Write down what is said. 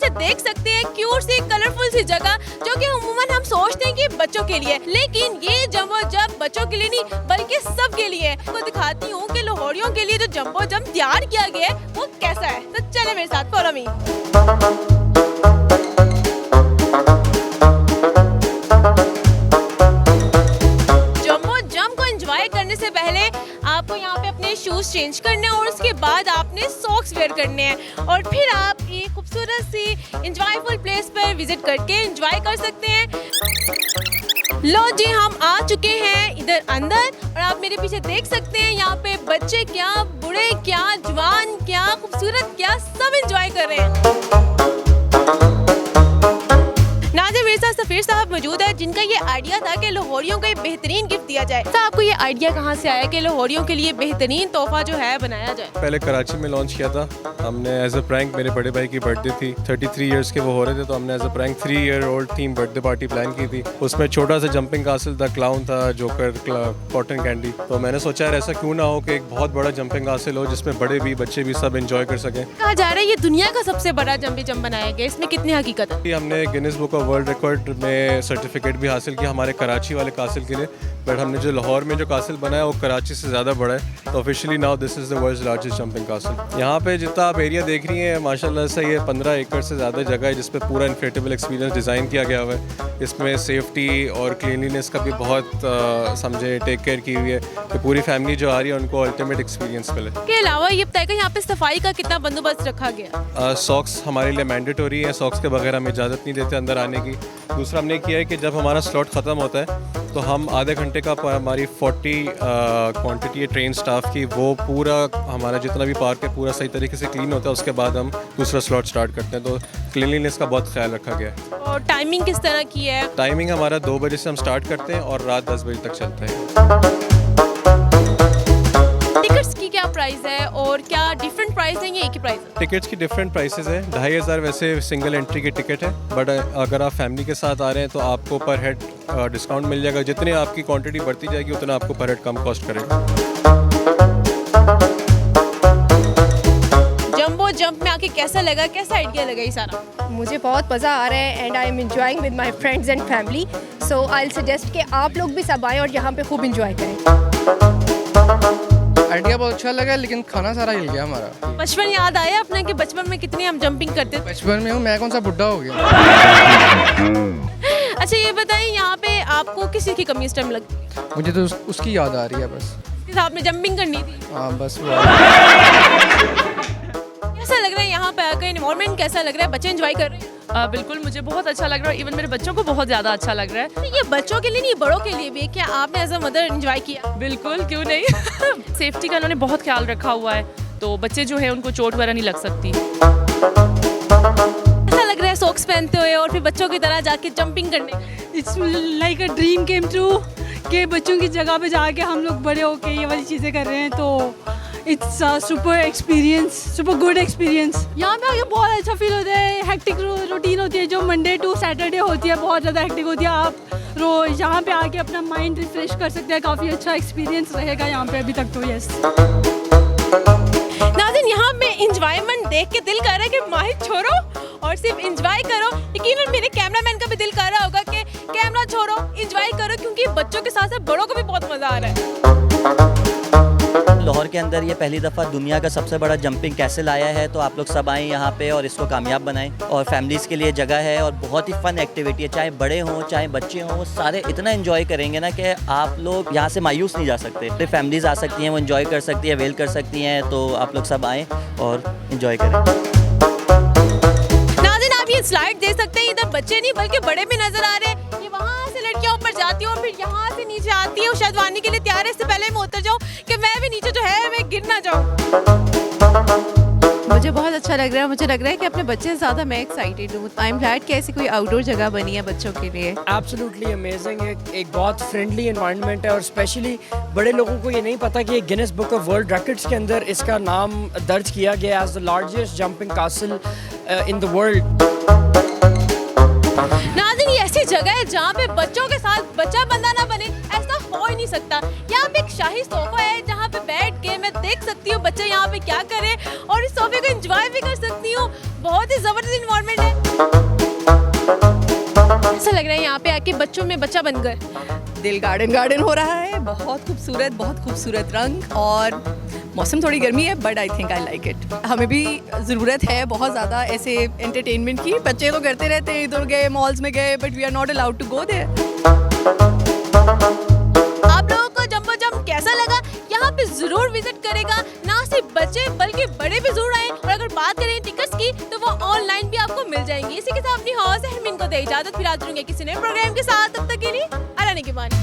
पीछे देख सकते हैं क्यूट सी कलरफुल सी जगह जो कि अमूमन हम सोचते हैं कि बच्चों के लिए, लेकिन ये जंबो जंप बच्चों के लिए नहीं बल्कि सब के लिए है। आपको दिखाती हूँ कि लाहौरियों के लिए जो जंबो जंप तैयार किया गया है वो कैसा है। तो चले मेरे साथ, फॉलो मी। जंबो जंप को एंजॉय करने से पहले आपको यहाँ पे अपने शूज चेंज करने हैं और उसके बाद आपने सॉक्स वेयर करने हैं और फिर आप एक खूबसूरत सी एंजॉयफुल प्लेस पर विजिट करके एंजॉय कर सकते हैं। लो जी, हम आ चुके हैं इधर अंदर और आप मेरे पीछे देख सकते हैं यहाँ पे बच्चे क्या, बूढ़े क्या, जवान क्या, खूबसूरत क्या, सब एंजॉय कर रहे हैं। नाज़िर मेरे साथ सफीर साहब मौजूद है जिनका ये आइडिया था कि लाहौरियों को एक बेहतरीन गिफ्ट दिया जाए। तो आपको ये आइडिया कहाँ से आया कि लाहौरियों के लिए बेहतरीन तोहफा जो है बनाया जाए? पहले कराची में लॉन्च किया था हमने एज अ प्रैंक। मेरे बड़े भाई की बर्थडे थी, 33 इयर्स के वो हो रहे थे, तो हमने as a prank 3 year old theme birthday party plan की थी। उसमें छोटा सा जंपिंग कासल था, क्लाउन था, जोकर, कॉटन कैंडी। तो मैंने सोचा यार ऐसा क्यों ना हो कि एक बहुत बड़ा जंपिंग कासल हो जिसमें बड़े भी बच्चे भी सब एंजॉय कर सकें। कहा जा रहा है ये दुनिया का सबसे बड़ा जंपिंग जंप बनाया गया, इसमें कितनी हकीकत है? हमने Guinness book of world record में सर्टिफिकेट भी हासिल किया हमारे कराची वाले कासिल के लिए, बट हमने जो लाहौर में जो कासिल बनाया वो कराची से ज़्यादा बड़ा है। तो officially now this is the world's largest jumping castle. यहाँ पे जितना आप एरिया देख रही हैं माशाल्लाह से ये 15 एकड़ से ज़्यादा जगह है जिसपे पूरा इनक्रेडिबल एक्सपीरियंस डिज़ाइन किया गया हुआ है। इसमें सेफ्टी और क्लीनलीनेस का भी बहुत समझे टेक केयर की हुई है कि पूरी फैमिली जो आ रही है उनको अल्टीमेट एक्सपीरियंस मिले। के अलावा ये बताएगा यहाँ पे सफाई का कितना बंदोबस्त रखा गया? सॉक्स हमारे लिए मैंडेटरी है, सॉक्स के बगैर हमें इजाज़त नहीं देते अंदर आने की। दूसरा हमने किया है कि जब हमारा स्लॉट ख़त्म होता है तो हम आधे घंटे का हमारी 40 क्वांटिटी है ट्रेन स्टाफ की, वो पूरा हमारा जितना भी पार्क है पूरा सही तरीके से क्लीन होता है। उसके बाद हम दूसरा स्लॉट स्टार्ट करते हैं। तो क्लीनलीनेस का बहुत ख्याल रखा गया है। और टाइमिंग किस तरह की है? टाइमिंग हमारा 2 बजे से हम स्टार्ट करते हैं और रात 10 बजे तक चलते हैं। टिकट्स की क्या प्राइस है और क्या डिफरेंट प्राइस है या एक ही प्राइस है? टिकट्स की डिफरेंट प्राइसेस हैं। 2500 वैसे सिंगल एंट्री की टिकट है, बट अगर आप फैमिली के साथ आ रहे हैं तो आपको पर हेड डिस्काउंट मिल जाएगा। जितनी आपकी क्वांटिटी बढ़ती जाएगी उतना आपको पर हेड कम कॉस्ट करेगा। जंबो जंप में आके कैसा लगा, कैसा आइडिया लगा ये सारा? मुझे बहुत मज़ा आ रहा है and I am enjoying with my friends and family. So I will suggest कि आप लोग भी सब आएँ और यहाँ पे खूब एंजॉय करें। आइडिया बहुत अच्छा लगा लेकिन खाना सारा हिल गया हमारा। बचपन याद आया अपना कि बचपन में कितनी हम जंपिंग करते थे? बचपन में हूँ मैं, कौन सा बुढ़ा हो गया। अच्छा ये बताइए यहाँ पे आपको किसी की कमी इस टाइम लगती है? मुझे तो उसकी याद आ रही है बस। इसके साथ में जंपिंग करनी थी। हाँ बस वो। कैसा लग रहा है यहाँ पे आकर? एनवायरनमेंट कैसा लग रहा है? बच्चे एंजॉय कर रहे हैं? बिल्कुल मुझे बहुत अच्छा लग रहा है, इवन मेरे बच्चों को बहुत ज़्यादा अच्छा लग रहा है। तो ये बच्चों के लिए नहीं बड़ों के लिए भी, क्या आपने एज अ मदर एंजॉय किया? बिल्कुल, क्यों नहीं। सेफ्टी का इन्होंने बहुत ख्याल रखा हुआ है तो बच्चे जो है उनको चोट वगैरह नहीं लग सकती। कैसा लग रहा है सॉक्स पहनते हुए और फिर बच्चों की तरह जाके जंपिंग करने? It's like a dream came true कि बच्चों की जगह पे जाके हम लोग बड़े होके ये वाली चीज़ें कर रहे हैं। तो it's super experience, super good experience. यहाँ पे आके बहुत अच्छा फील होता है। हेक्टिक रूटीन होती है जो मंडे टू सैटरडे होती है, बहुत ज़्यादा हेक्टिक होती है। आप रोज यहाँ पे आके अपना माइंड रिफ्रेश कर सकते हैं। काफ़ी अच्छा एक्सपीरियंस रहेगा यहाँ पे अभी तक तो। यस नाज़रीन, यहाँ पे एंजॉयमेंट देख के दिल कर रहा है कि माहिर छोड़ो और सिर्फ एंजॉय करो। यकीनन मेरे कैमरामैन का भी दिल कर रहा होगा कि कैमरा छोड़ो, एंजॉय करो, क्योंकि बच्चों के साथ साथ बड़ों को भी बहुत मज़ा आ रहा है। लाहौर के अंदर ये पहली दफ़ा दुनिया का सबसे बड़ा जंपिंग कैसल आया है, तो आप लोग सब आएँ यहाँ पे और इसको कामयाब बनाएं। और फैमिलीज़ के लिए जगह है और बहुत ही फ़न एक्टिविटी है, चाहे बड़े हों चाहे बच्चे हों, वो सारे इतना एंजॉय करेंगे ना कि आप लोग यहाँ से मायूस नहीं जा सकते। तो फैमिलीज़ आ सकती हैं, वो एंजॉय कर सकती है, वेल कर सकती हैं। तो आप लोग सब आएँ और एंजॉय करें। नाज़रीन, आप ये स्लाइड दे सकते हैं, इधर बच्चे नहीं बल्कि बड़े भी नजर आ रहे हैं। ये वहाँ से लड़कियाँ ऊपर जाती हैं और फिर यहाँ से नीचे आती है और शायद वानी के लिए तैयार है। इससे पहले मैं उतर जाऊँ कि मैं भी नीचे जो है मैं गिर ना जाऊँ। मुझे बहुत अच्छा लग रहा है। मुझे लग रहा है कि अपने बच्चे से ज़्यादा मैं एक्साइटेड हूँ। आई एम ग्लैड कि ऐसी कोई आउटडोर जगह बनी है बच्चों के लिए। एब्सोल्युटली अमेजिंग है, एक बहुत फ्रेंडली एनवायरनमेंट है और स्पेशली बड़े लोगों को ये नहीं पता कि Guinness book of world records के अंदर इसका नाम दर्ज किया गया as the largest jumping castle in the world. नाज़रीन, ये ऐसी जगह है जहाँ पे बच्चों के साथ बच्चा बंदा ना बने, ऐसा हो ही नहीं सकता। यहाँ पे एक शाही सोफा है जहाँ पे बैठ के मैं देख सकती हूँ बच्चे यहाँ पे क्या करे और इस सोफे को एंजॉय भी कर सकती हूँ। बहुत ही ज़बरदस्त इन्वायरमेंट है। ऐसा लग रहा है यहाँ पे आके बच्चों में बच्चा बनकर। दिल गार्डन गार्डन हो रहा है, बहुत खूबसूरत रंग, और मौसम थोड़ी गर्मी है but I think I like it. हमें भी ज़रूरत है बहुत ज़्यादा ऐसे एंटरटेनमेंट की। बच्चे तो करते रहते हैं, इधर गए मॉल्स में गए, but we are not allowed to go there. आप लोगों को जंबो जंप कैसा लगा? यहाँ पे जरूर विजिट करेगा, ना सिर्फ बच्चे बल्कि बड़े भी जरूर आए। और अगर बात करें टिकट्स की तो वो ऑनलाइन भी आपको मिल जाएंगी। इसी के साथ अपनी हौस हरमीन को दे इजाजत, फिर आते रहेंगे किसी नए प्रोग्राम के साथ। तब तक के लिए अरानी की बानी।